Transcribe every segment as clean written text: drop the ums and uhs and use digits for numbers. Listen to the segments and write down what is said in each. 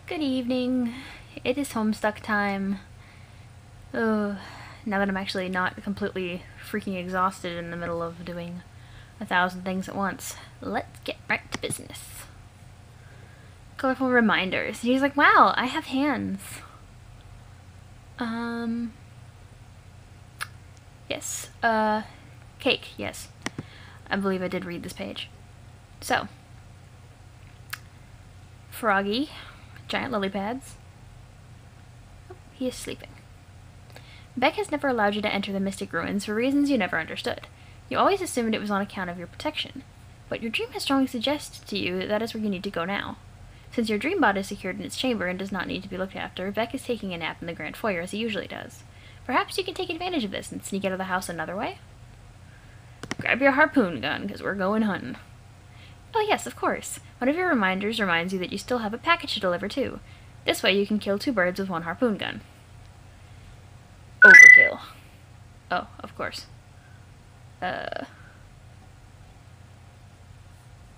Good evening. It is Homestuck time. Now that I'm actually not completely freaking exhausted in the middle of doing 1,000 things at once, let's get right to business. Colorful reminders. He's like, wow, I have hands. Yes. Cake, yes. I believe I did read this page. So, Froggy, giant lily pads. Oh, he is sleeping. Beck has never allowed you to enter the Mystic Ruins for reasons you never understood. You always assumed it was on account of your protection, but your dream has strongly suggested to you that is where you need to go now. Since your dream bot is secured in its chamber and does not need to be looked after, Beck is taking a nap in the Grand Foyer as he usually does. Perhaps you can take advantage of this and sneak out of the house another way? Grab your harpoon gun, because we're going hunting. Oh yes, of course. One of your reminders reminds you that you still have a package to deliver too. This way you can kill 2 birds with 1 harpoon gun. Overkill. Oh, of course. I'm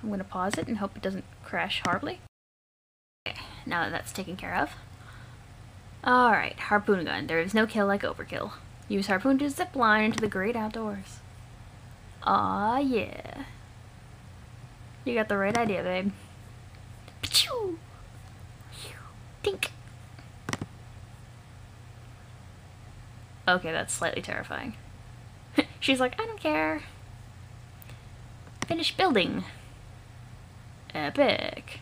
gonna pause it and hope it doesn't crash horribly. Okay, now that that's taken care of. Alright, harpoon gun. There is no kill like overkill. Use harpoon to zip line into the great outdoors. Aw, yeah. You got the right idea, babe. Pachoo! Tink! Okay, that's slightly terrifying. She's like, I don't care. Finish building. Epic.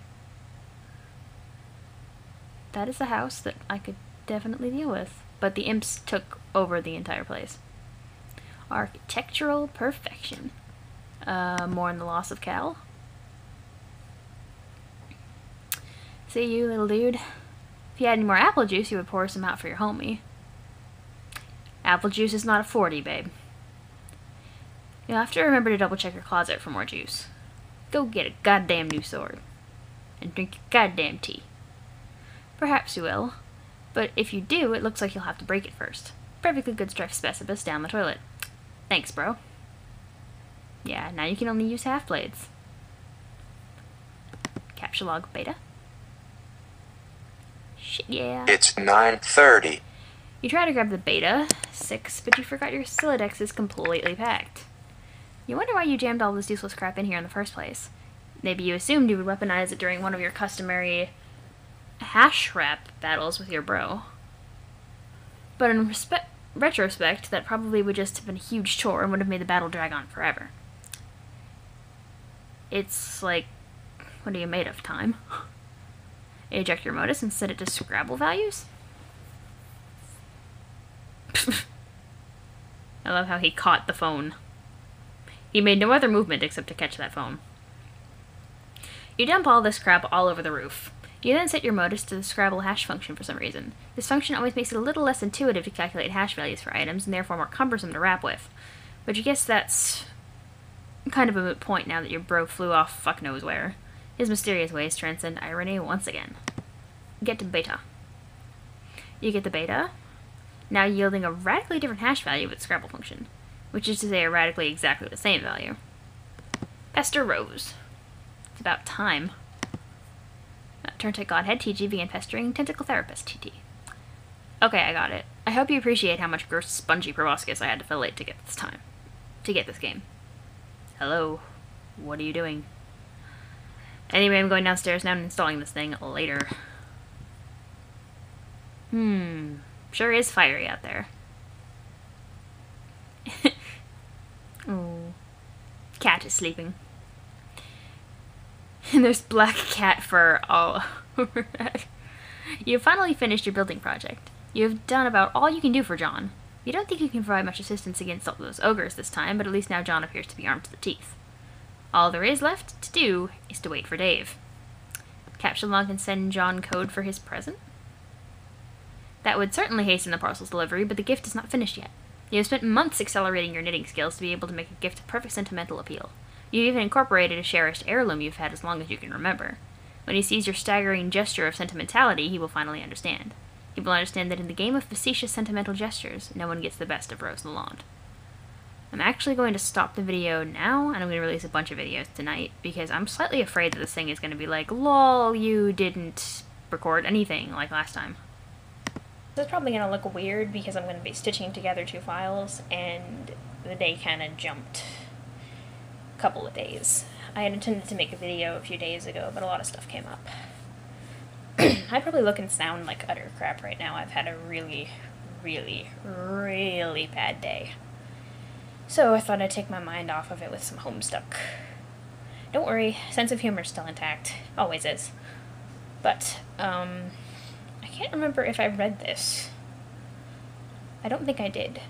That is a house that I could definitely deal with, but the imps took over the entire place. Architectural perfection. More in the loss of Cal. See you, little dude. If you had any more apple juice, you would pour some out for your homie. Apple juice is not a 40, babe. You'll have to remember to double check your closet for more juice. Go get a goddamn new sword. And drink your goddamn tea. Perhaps you will. But if you do, it looks like you'll have to break it first. Perfectly good strife specibus down the toilet. Thanks, bro. Yeah, now you can only use half blades. Capture log beta. Shit, yeah. It's 9:30. You try to grab the beta 6, but you forgot your Silodex is completely packed. You wonder why you jammed all this useless crap in here in the first place. Maybe you assumed you would weaponize it during one of your customary hash wrap battles with your bro. But in retrospect, that probably would just have been a huge chore and would have made the battle drag on forever. It's like, what are you made of, time? Eject your modus and set it to Scrabble values? I love how he caught the phone. He made no other movement except to catch that phone. You dump all this crap all over the roof. You then set your modus to the Scrabble hash function for some reason. This function always makes it a little less intuitive to calculate hash values for items, and therefore more cumbersome to rap with. But you guess that's kind of a moot point now that your bro flew off fuck knows where. His mysterious ways transcend irony once again. Get to beta. You get the beta, now yielding a radically different hash value with the Scrabble function, which is to say a radically exactly the same value. Pester Rose. It's about time. Turntide Godhead TG began pestering Tentacle Therapist TT. Okay, I got it. I hope you appreciate how much gross spongy proboscis I had to fillate to get this game. Hello. What are you doing? Anyway, I'm going downstairs now and installing this thing later. Sure is fiery out there. Oh. Cat is sleeping. And there's black cat fur all over it. You have finally finished your building project. You have done about all you can do for John. You don't think you can provide much assistance against all those ogres this time, but at least now John appears to be armed to the teeth. All there is left to do is to wait for Dave. Capture log and send John code for his present? That would certainly hasten the parcel's delivery, but the gift is not finished yet. You have spent months accelerating your knitting skills to be able to make a gift of perfect sentimental appeal. You've even incorporated a cherished heirloom you've had as long as you can remember. When he sees your staggering gesture of sentimentality, he will finally understand. He will understand that in the game of facetious sentimental gestures, no one gets the best of Rose Lalonde. I'm actually going to stop the video now, and I'm going to release a bunch of videos tonight, because I'm slightly afraid that this thing is going to be like, lol, you didn't record anything like last time. This is probably going to look weird because I'm going to be stitching together two files, and the day kind of jumped a couple of days. I had intended to make a video a few days ago, but a lot of stuff came up. I probably look and sound like utter crap right now. I've had a really, really, really bad day. So I thought I'd take my mind off of it with some Homestuck. Don't worry, sense of humor's still intact. Always is. But, I can't remember if I read this. I don't think I did.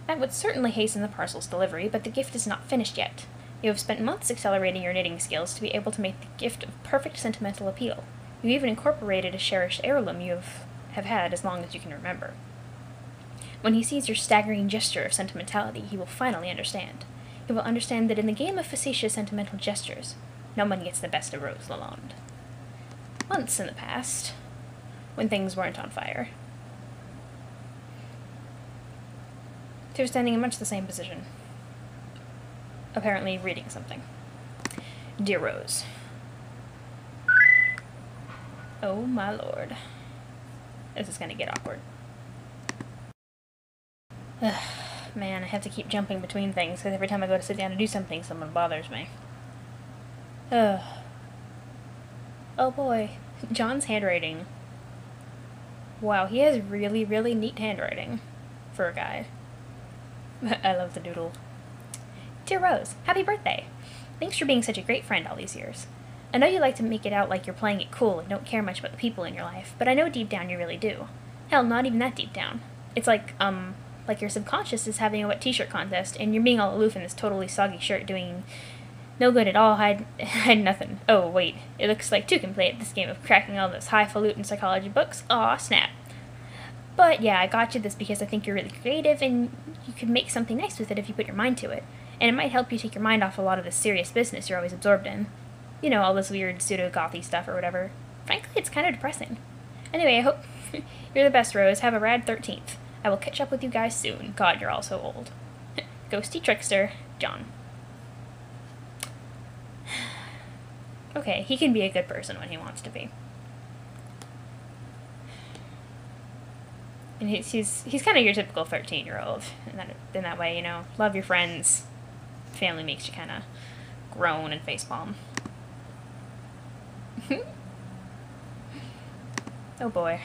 That would certainly hasten the parcel's delivery, but the gift is not finished yet. You have spent months accelerating your knitting skills to be able to make the gift of perfect sentimental appeal. You even incorporated a cherished heirloom you have had as long as you can remember. When he sees your staggering gesture of sentimentality, he will finally understand. He will understand that in the game of facetious sentimental gestures, no one gets the best of Rose Lalonde. Months in the past, when things weren't on fire, she was standing in much the same position, apparently reading something. Dear Rose. Oh my lord. This is gonna get awkward. Ugh, man, I have to keep jumping between things, because every time I go to sit down to do something, someone bothers me. Ugh. Oh boy. John's handwriting. Wow, he has really, really neat handwriting for a guy. I love the doodle. Dear Rose, happy birthday! Thanks for being such a great friend all these years. I know you like to make it out like you're playing it cool and don't care much about the people in your life, but I know deep down you really do. Hell, not even that deep down. It's like your subconscious is having a wet t-shirt contest, and you're being all aloof in this totally soggy shirt doing no good at all, hide nothing. Oh, wait, it looks like two can play at this game of cracking all those highfalutin psychology books. Aw, snap. But yeah, I got you this because I think you're really creative, and you could make something nice with it if you put your mind to it. And it might help you take your mind off a lot of this serious business you're always absorbed in. You know, all this weird pseudo-gothy stuff or whatever. Frankly, it's kind of depressing. Anyway, I hope you're the best, Rose. Have a rad 13th. I will catch up with you guys soon. God, you're all so old. Ghosty Trickster, John. Okay, he can be a good person when he wants to be. And he's kind of your typical 13-year-old in that way, you know. Love your friends. Family makes you kind of groan and facepalm. Oh boy.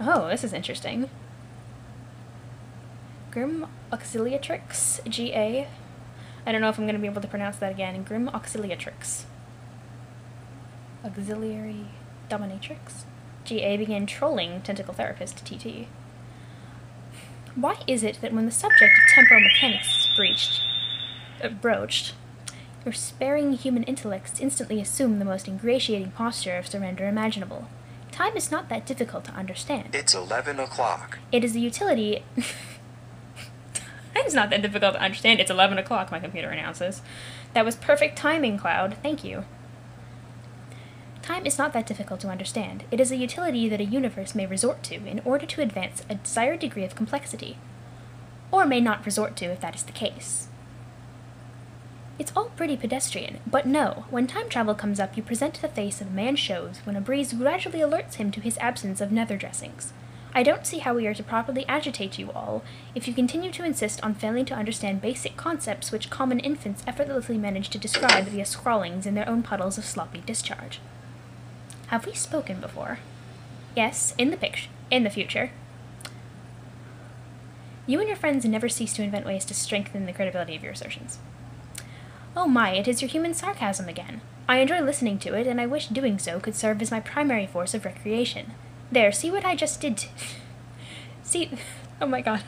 Oh, this is interesting. Grim Auxiliatrix, G.A. I don't know if I'm going to be able to pronounce that again. Grim Auxiliatrix. Auxiliary Dominatrix? G.A. began trolling Tentacle Therapist, T.T. Why is it that when the subject of temporal mechanics is broached, your sparing human intellects instantly assume the most ingratiating posture of surrender imaginable? Time is not that difficult to understand. It's 11 o'clock. It is the utility... Time is not that difficult to understand. It's 11 o'clock, my computer announces. That was perfect timing, Cloud. Thank you. Time is not that difficult to understand. It is a utility that a universe may resort to in order to advance a desired degree of complexity, or may not resort to if that is the case. It's all pretty pedestrian, but no, when time travel comes up, you present the face of a man shows when a breeze gradually alerts him to his absence of nether dressings. I don't see how we are to properly agitate you all if you continue to insist on failing to understand basic concepts which common infants effortlessly manage to describe via scrawlings in their own puddles of sloppy discharge. Have we spoken before? Yes, in the future. You and your friends never cease to invent ways to strengthen the credibility of your assertions. Oh my, it is your human sarcasm again. I enjoy listening to it, and I wish doing so could serve as my primary force of recreation. There, see what I just did see, oh my god,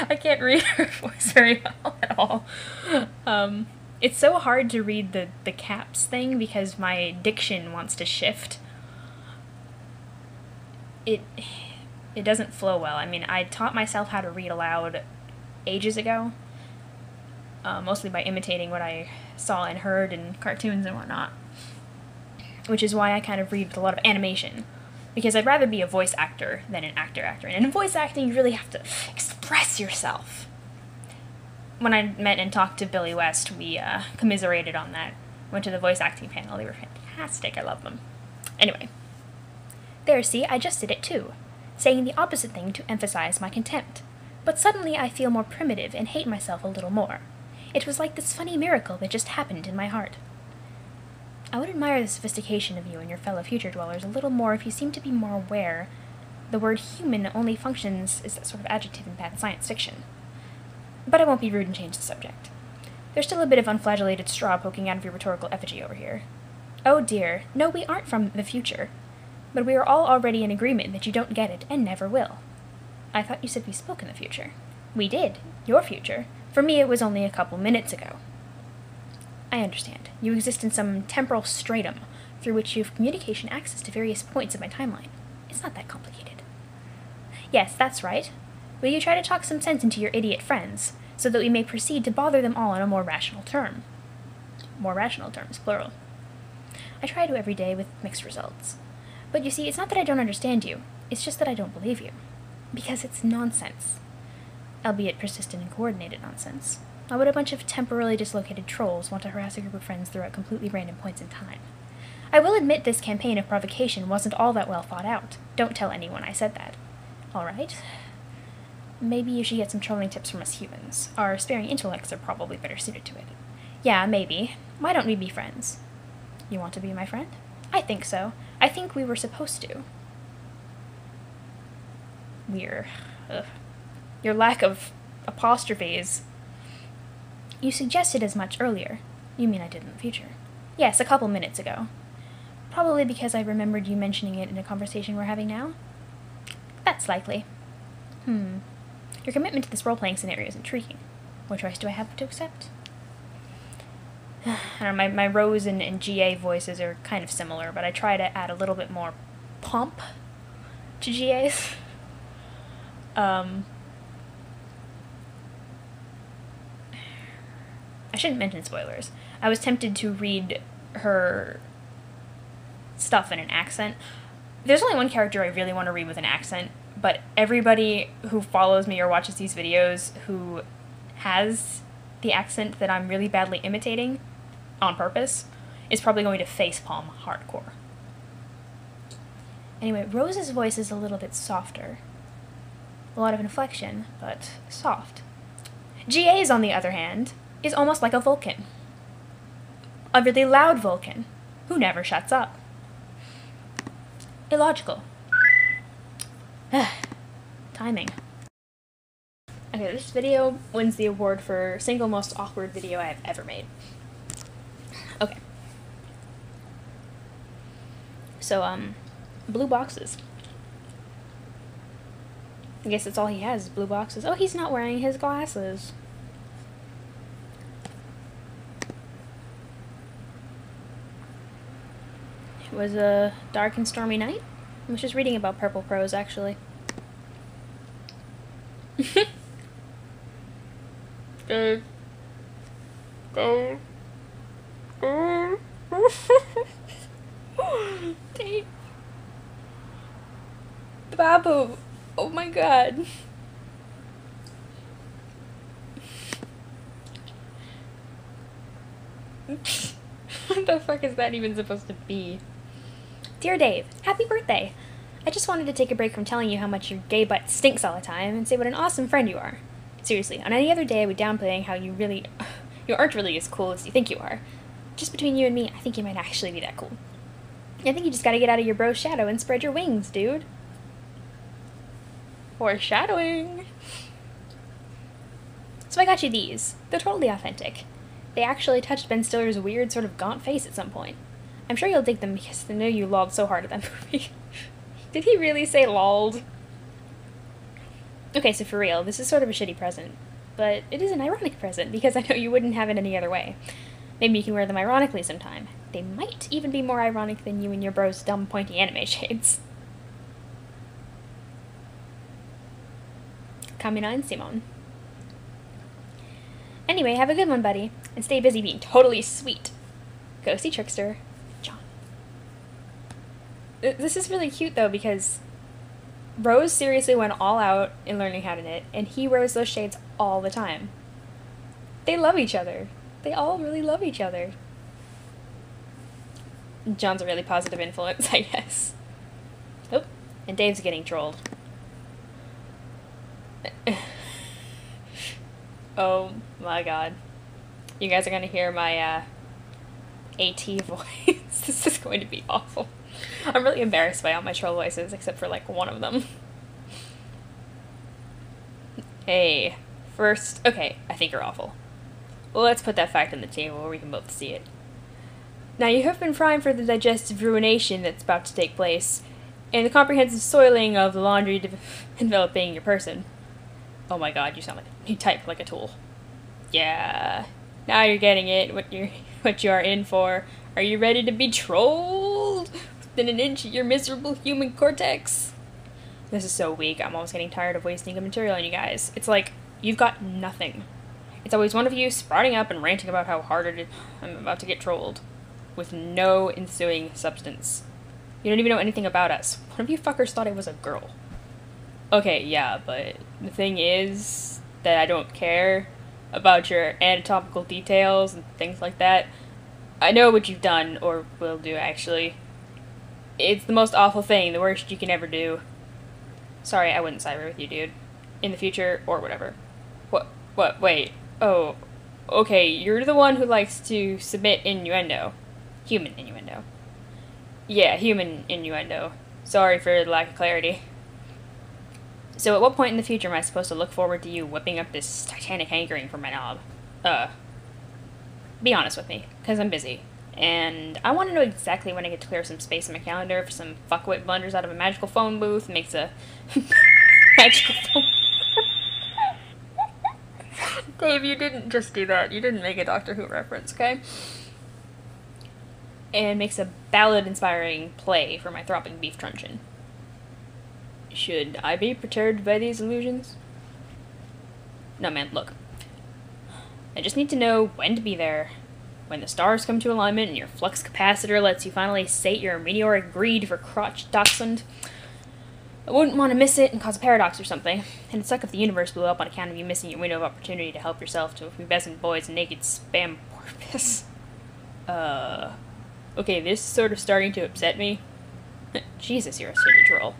I can't read her voice very well at all. It's so hard to read the caps thing because my diction wants to shift. It doesn't flow well. I mean, I taught myself how to read aloud ages ago, mostly by imitating what I saw and heard in cartoons and whatnot, which is why I kind of read with a lot of animation, because I'd rather be a voice actor than an actor. And in voice acting, you really have to express yourself. When I met and talked to Billy West, we commiserated on that Went to the voice acting panel. They were fantastic. I love them. Anyway. There, see, I just did it too. Saying the opposite thing to emphasize my contempt. But suddenly I feel more primitive and hate myself a little more. It was like this funny miracle that just happened in my heart. I would admire the sophistication of you and your fellow future dwellers a little more if you seemed to be more aware the word human only functions as that sort of adjective in bad science fiction. But I won't be rude and change the subject. There's still a bit of unflagellated straw poking out of your rhetorical effigy over here. Oh dear, no, we aren't from the future. But we are all already in agreement that you don't get it and never will. I thought you said we spoke in the future. We did. Your future. For me, it was only a couple minutes ago. I understand. You exist in some temporal stratum through which you have communication access to various points of my timeline. It's not that complicated. Yes, that's right. Will you try to talk some sense into your idiot friends, so that we may proceed to bother them all on a more rational term? More rational terms, plural. I try to every day with mixed results. But you see, it's not that I don't understand you. It's just that I don't believe you. Because it's nonsense. Albeit persistent and coordinated nonsense. Why would a bunch of temporarily dislocated trolls want to harass a group of friends throughout completely random points in time? I will admit this campaign of provocation wasn't all that well thought out. Don't tell anyone I said that. Alright. Maybe you should get some trolling tips from us humans. Our sparing intellects are probably better suited to it. Yeah, maybe. Why don't we be friends? You want to be my friend? I think so. I think we were supposed to. Your lack of apostrophes. You suggested as much earlier. You mean I did in the future? Yes, a couple minutes ago. Probably because I remembered you mentioning it in a conversation we're having now? That's likely. Your commitment to this role-playing scenario is intriguing. What choice do I have to accept? I don't know, my Rose and GA voices are kind of similar, but I try to add a little bit more pomp to GA's. I shouldn't mention spoilers. I was tempted to read her stuff in an accent. There's only one character I really want to read with an accent, but everybody who follows me or watches these videos who has the accent that I'm really badly imitating on purpose is probably going to facepalm hardcore. Anyway, Rose's voice is a little bit softer. A lot of inflection, but soft. GA's, on the other hand, is almost like a Vulcan. A really loud Vulcan, who never shuts up. Illogical. Timing. Okay, this video wins the award for single most awkward video I have ever made. Okay. So, blue boxes. I guess that's all he has, is blue boxes. Oh, he's not wearing his glasses. It was a dark and stormy night. I was just reading about purple prose, actually. Go. Dang. Babu. Oh my god. What the fuck is that even supposed to be? Dear Dave, happy birthday! I just wanted to take a break from telling you how much your gay butt stinks all the time and say what an awesome friend you are. Seriously, on any other day I would downplay how you aren't really as cool as you think you are. Just between you and me, I think you might actually be that cool. I think you just gotta get out of your bro's shadow and spread your wings, dude. Foreshadowing! So I got you these. They're totally authentic. They actually touched Ben Stiller's weird sort of gaunt face at some point. I'm sure you'll dig them because I know you lolled so hard at that movie. Did he really say lolled? Okay, so for real, this is sort of a shitty present. But it is an ironic present because I know you wouldn't have it any other way. Maybe you can wear them ironically sometime. They might even be more ironic than you and your bro's dumb pointy anime shades. Kamina and Simon. Anyway, have a good one, buddy. And stay busy being totally sweet. Go see Trickster. John. This is really cute, though, because Rose seriously went all out in learning how to knit, and he wears those shades all the time. They love each other. They all really love each other. John's a really positive influence, I guess. Oh, and Dave's getting trolled. Oh my god. You guys are gonna hear my, AT voice. This is going to be awful. I'm really embarrassed by all my troll voices, except for, like, one of them. Hey, first... Okay, I think you're awful. Well, let's put that fact on the table where we can both see it. Now, you have been primed for the digestive ruination that's about to take place, and the comprehensive soiling of the laundry enveloping your person. Oh my god, you type like a tool. Yeah, now you're getting it, what you are in for. Are you ready to be trolled within an inch of your miserable human cortex? This is so weak, I'm almost getting tired of wasting good material on you guys. It's like, you've got nothing. It's always one of you sprouting up and ranting about how hard it is. I'm about to get trolled. With no ensuing substance. You don't even know anything about us. One of you fuckers thought I was a girl. Okay, yeah, but the thing is that I don't care about your anatomical details and things like that. I know what you've done, or will do, actually. It's the most awful thing, the worst you can ever do. Sorry, I wouldn't cyber with you, dude. In the future, or whatever. What, wait. Oh, okay, you're the one who likes to submit innuendo. Human innuendo. Yeah, human innuendo. Sorry for the lack of clarity. So at what point in the future am I supposed to look forward to you whipping up this titanic hankering for my knob? Be honest with me, because I'm busy. And I want to know exactly when I get to clear some space in my calendar for some fuckwit blunders out of a magical phone booth, makes a magical phone. Dave, you didn't just do that. You didn't make a Doctor Who reference, okay? And makes a ballad-inspiring play for my throbbing beef truncheon. Should I be perturbed by these illusions? No, man, look. I just need to know when to be there. When the stars come to alignment and your flux capacitor lets you finally sate your meteoric greed for crotch dachshund. I wouldn't want to miss it and cause a paradox or something. And it'd suck if the universe blew up on account of you missing your window of opportunity to help yourself to a pubescent boy's naked spam porpoise. Okay, this is sort of starting to upset me. Jesus, you're a silly troll.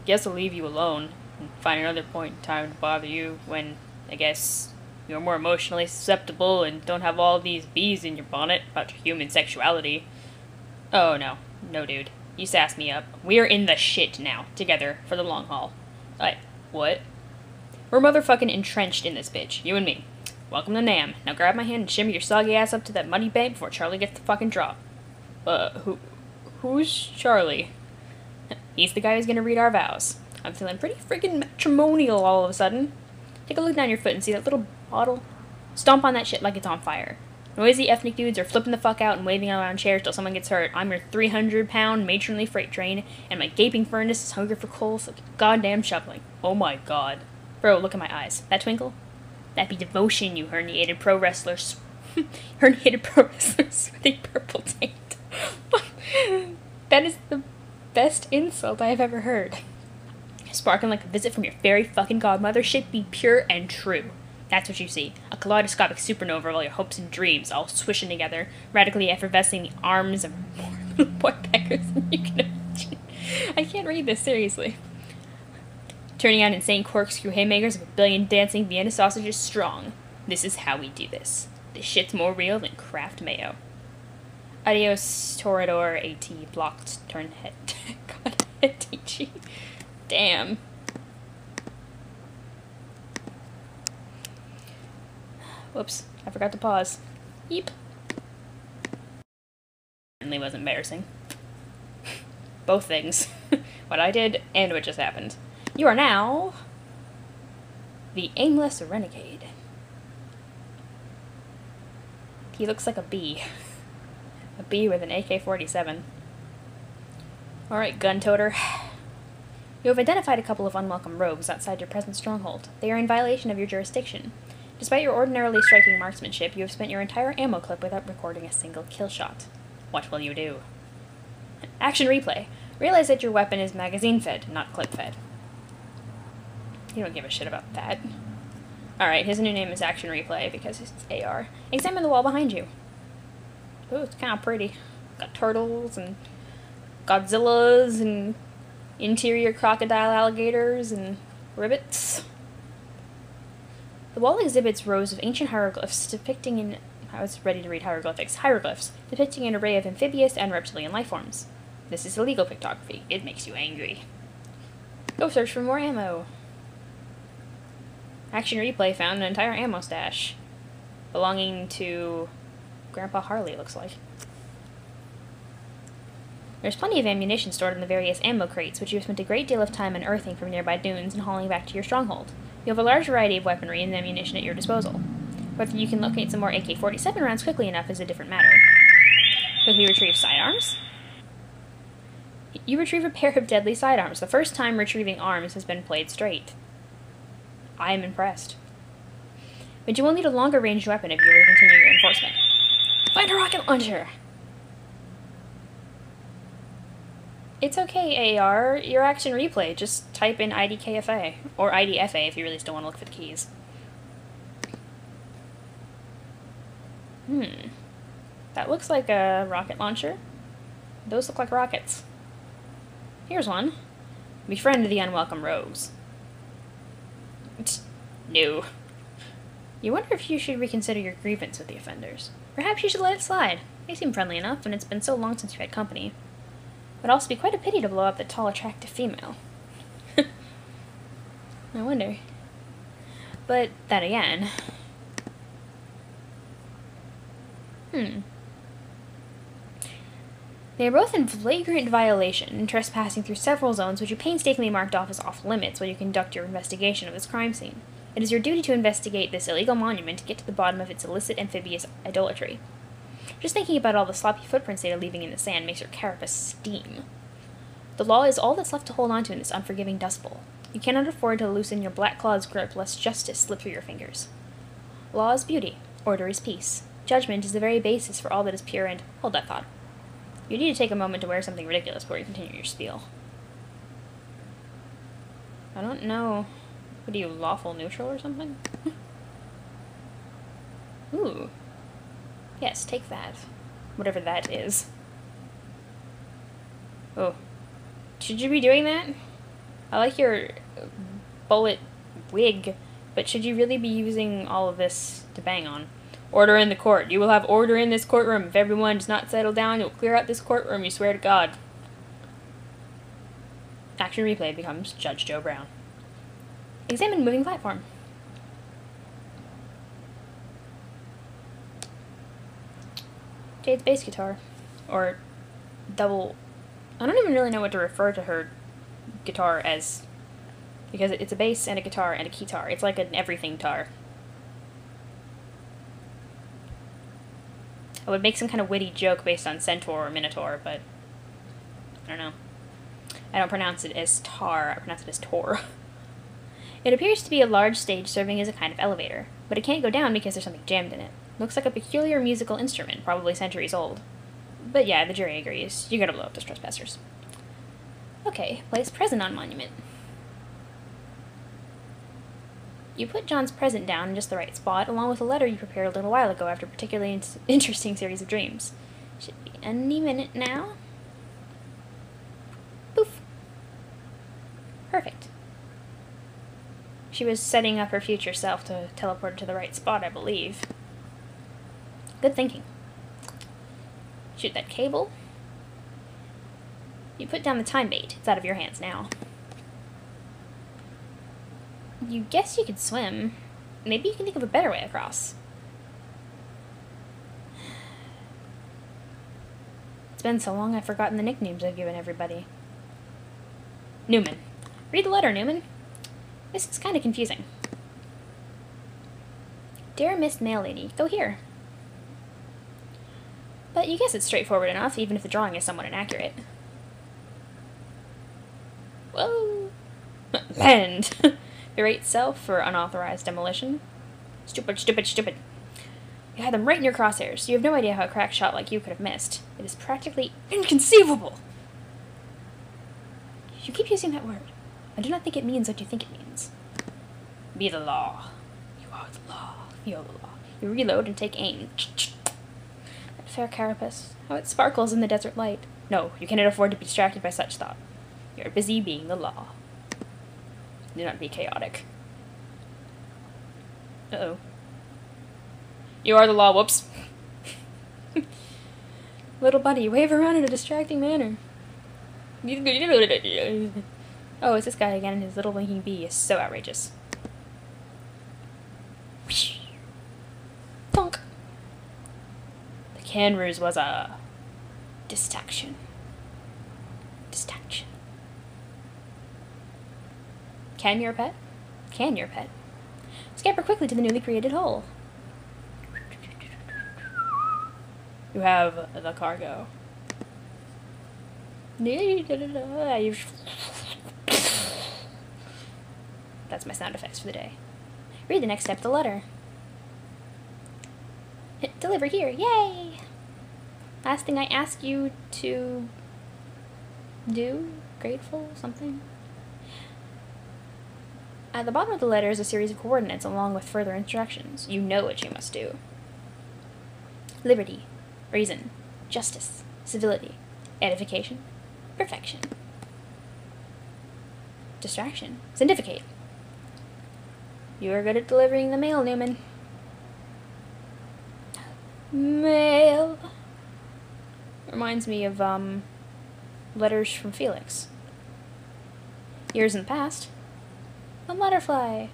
Guess I'll leave you alone and find another point in time to bother you when, I guess, you're more emotionally susceptible and don't have all these bees in your bonnet about your human sexuality. Oh, no. No, dude. You sassed me up. We're in the shit now, together, for the long haul. What? We're motherfucking entrenched in this bitch, you and me. Welcome to Nam. Now grab my hand and shimmy your soggy ass up to that muddy bank before Charlie gets the fucking drop. Who's Charlie? He's the guy who's gonna read our vows. I'm feeling pretty friggin' matrimonial all of a sudden. Take a look down your foot and see that little bottle? Stomp on that shit like it's on fire. Noisy ethnic dudes are flipping the fuck out and waving around chairs till someone gets hurt. I'm your 300-pound matronly freight train, and my gaping furnace is hungry for coal, so get goddamn shoveling. Oh my god. Bro, look at my eyes. That twinkle? That be devotion, you herniated pro wrestlers. Herniated pro wrestlers with a purple taint. That is the best insult I have ever heard. Sparkling like a visit from your fairy fucking godmother, shit be pure and true. That's what you see. A kaleidoscopic supernova of all your hopes and dreams all swishing together, radically effervescing the arms of more little boy peckers than you can imagine. I can't read this, seriously. Turning out insane corkscrew haymakers of a billion dancing Vienna sausages strong. This is how we do this. This shit's more real than Kraft mayo. Adios, Torador, AT, blocked, turn head. God, teaching. Damn. Whoops, I forgot to pause. Yeep. Certainly was embarrassing. Both things. What I did and what just happened. You are now the aimless renegade. He looks like a bee. A bee with an AK-47. Alright, gun toter. You have identified a couple of unwelcome rogues outside your present stronghold. They are in violation of your jurisdiction. Despite your ordinarily striking marksmanship, you have spent your entire ammo clip without recording a single kill shot. What will you do? Action replay. Realize that your weapon is magazine-fed, not clip-fed. You don't give a shit about that. Alright, his new name is Action Replay because it's AR. Examine the wall behind you. Ooh, it's kind of pretty. Got turtles and Godzillas and interior crocodile alligators and ribbits. The wall exhibits rows of ancient hieroglyphs depicting an... I was ready to read hieroglyphics. Hieroglyphs depicting an array of amphibious and reptilian life forms. This is illegal pictography. It makes you angry. Go search for more ammo. Action Replay found an entire ammo stash. Belonging to Grandpa Harley, it looks like. There's plenty of ammunition stored in the various ammo crates, which you have spent a great deal of time unearthing from nearby dunes and hauling back to your stronghold. You have a large variety of weaponry and ammunition at your disposal. Whether you can locate some more AK-47 rounds quickly enough is a different matter. Quickly retrieve sidearms. You retrieve a pair of deadly sidearms. The first time retrieving arms has been played straight. I am impressed. But you will need a longer ranged weapon if you were to continue your enforcement. Find a rocket launcher! It's okay, AR. Your Action Replay. Just type in IDKFA. Or IDFA if you really still want to look for the keys. That looks like a rocket launcher. Those look like rockets. Here's one. Befriend the unwelcome rogues. No. You wonder if you should reconsider your grievance with the offenders. Perhaps you should let it slide. They seem friendly enough, and it's been so long since you had company. It would also be quite a pity to blow up the tall, attractive female. I wonder. But, then again... They are both in flagrant violation, trespassing through several zones which you painstakingly marked off as off-limits while you conduct your investigation of this crime scene. It is your duty to investigate this illegal monument to get to the bottom of its illicit amphibious idolatry. Just thinking about all the sloppy footprints they are leaving in the sand makes your carapace steam. The law is all that's left to hold on to in this unforgiving dust bowl. You cannot afford to loosen your black claw's grip lest justice slip through your fingers. Law is beauty. Order is peace. Judgment is the very basis for all that is pure and... Hold that thought. You need to take a moment to wear something ridiculous before you continue your spiel. I don't know. What are you, lawful neutral or something? Ooh. Yes, take that. Whatever that is. Oh. Should you be doing that? I like your bullet wig, but should you really be using all of this to bang on? Order in the court. You will have order in this courtroom. If everyone does not settle down, you'll clear out this courtroom, you swear to God. Action Replay becomes Judge Joe Brown. Examine moving platform. Jade's bass guitar. Or double... I don't even really know what to refer to her guitar as. Because it's a bass and a guitar and a keytar. It's like an everything-tar. I would make some kind of witty joke based on centaur or minotaur, but I don't know. I don't pronounce it as tar, I pronounce it as tor. It appears to be a large stage serving as a kind of elevator, but it can't go down because there's something jammed in it. Looks like a peculiar musical instrument, probably centuries old. But yeah, the jury agrees. You gotta blow up those trespassers. Okay, place present on monument. You put John's present down in just the right spot, along with a letter you prepared a little while ago after a particularly interesting series of dreams. Should be any minute now. Poof. Perfect. She was setting up her future self to teleport to the right spot, I believe. Good thinking. Shoot that cable. You put down the time bait. It's out of your hands now. You guess you could swim. Maybe you can think of a better way across. It's been so long I've forgotten the nicknames I've given everybody. Newman. Read the letter, Newman. This is kind of confusing. Dear Miss Mail Lady, go here. But you guess it's straightforward enough, even if the drawing is somewhat inaccurate. Whoa! Land! Berate self for unauthorized demolition. Stupid, stupid, stupid. You had them right in your crosshairs. You have no idea how a crack shot like you could have missed. It is practically inconceivable! You keep using that word. I do not think it means what you think it means. Be the law. You are the law. You are the law. You reload and take aim. That fair carapace, how it sparkles in the desert light. No, you cannot afford to be distracted by such thought. You are busy being the law. Do not be chaotic. Uh-oh. You are the law, whoops. Little buddy, wave around in a distracting manner. Oh, it's this guy again, and his little winking bee is so outrageous. Thunk. The can ruse was a distraction. Distraction. Can your pet? Can your pet? Scamper quickly to the newly created hole. You have the cargo. That's my sound effects for the day. Read the next step of the letter. Deliver here, yay! Last thing I ask you to do? Grateful? Something? At the bottom of the letter is a series of coordinates along with further instructions. You know what you must do. Liberty, reason, justice, civility, edification, perfection. Distraction, sanctificate. You are good at delivering the mail, Newman. Mail. Reminds me of, letters from Felix. Years in the past, a butterfly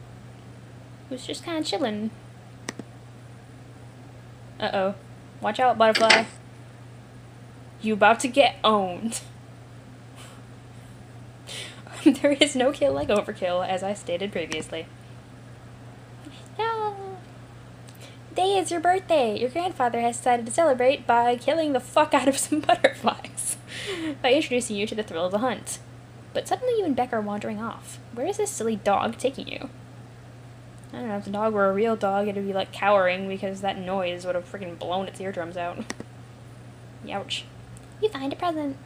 was just kind of chilling. Uh-oh. Watch out, butterfly. You about to get owned. There is no kill like overkill, as I stated previously. No. Today is your birthday. Your grandfather has decided to celebrate by killing the fuck out of some butterflies. By introducing you to the thrill of the hunt. But suddenly you and Beck are wandering off. Where is this silly dog taking you? I don't know, if the dog were a real dog, it'd be like cowering because that noise would have freaking blown its eardrums out. Youch. You find a present.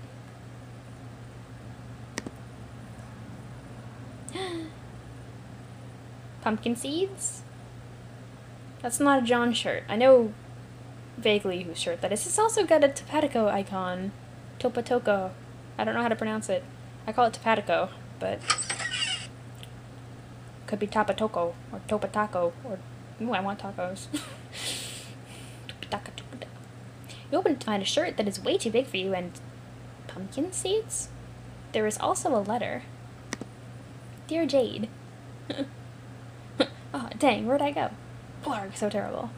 Pumpkin seeds? That's not a John shirt. I know vaguely whose shirt that is. It's also got a Topatico icon. Topatoco. I don't know how to pronounce it. I call it Topatico, but could be Tapatoco or Topataco or ooh, I want tacos. You open it to find a shirt that is way too big for you and pumpkin seeds? There is also a letter. Dear Jade. Oh, dang, where'd I go? Blarg, so terrible.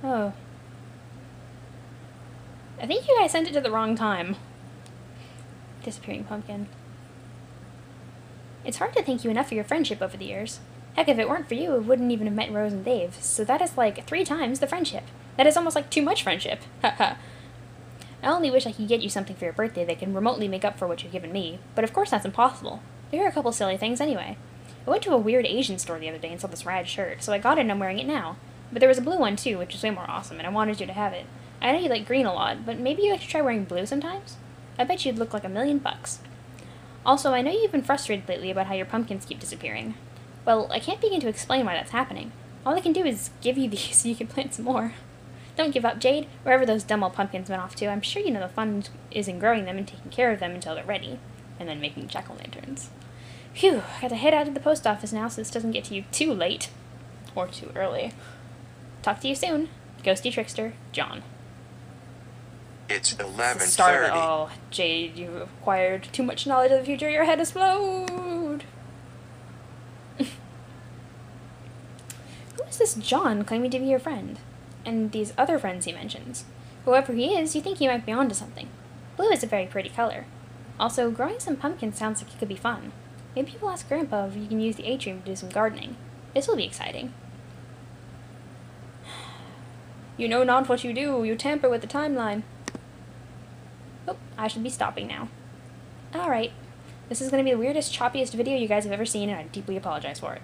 Oh. I think you guys sent it to the wrong time. Disappearing pumpkin. It's hard to thank you enough for your friendship over the years. Heck, if it weren't for you, I wouldn't even have met Rose and Dave. So that is like 3 times the friendship. That is almost like too much friendship. Haha. I only wish I could get you something for your birthday that can remotely make up for what you've given me. But of course that's impossible. There are a couple silly things anyway. I went to a weird Asian store the other day and saw this rad shirt, so I got it and I'm wearing it now. But there was a blue one too, which is way more awesome, and I wanted you to have it. I know you like green a lot, but maybe you should try wearing blue sometimes? I bet you'd look like $1,000,000. Also, I know you've been frustrated lately about how your pumpkins keep disappearing. Well, I can't begin to explain why that's happening. All I can do is give you these so you can plant some more. Don't give up, Jade. Wherever those dumb old pumpkins went off to, I'm sure you know the fun is in growing them and taking care of them until they're ready. And then making jack-o'-lanterns. Phew, I gotta head out to the post office now so this doesn't get to you too late. Or too early. Talk to you soon. Ghosty Trickster, John. It's 11:30. Start of it all. Jade, you've acquired too much knowledge of the future. Your head explode. Who is this John claiming to be your friend? And these other friends he mentions? Whoever he is, you think he might be onto something. Blue is a very pretty color. Also, growing some pumpkins sounds like it could be fun. Maybe we'll ask Grandpa if you can use the atrium to do some gardening. This will be exciting. You know not what you do. You tamper with the timeline. Oh, I should be stopping now. Alright. This is going to be the weirdest, choppiest video you guys have ever seen, and I deeply apologize for it.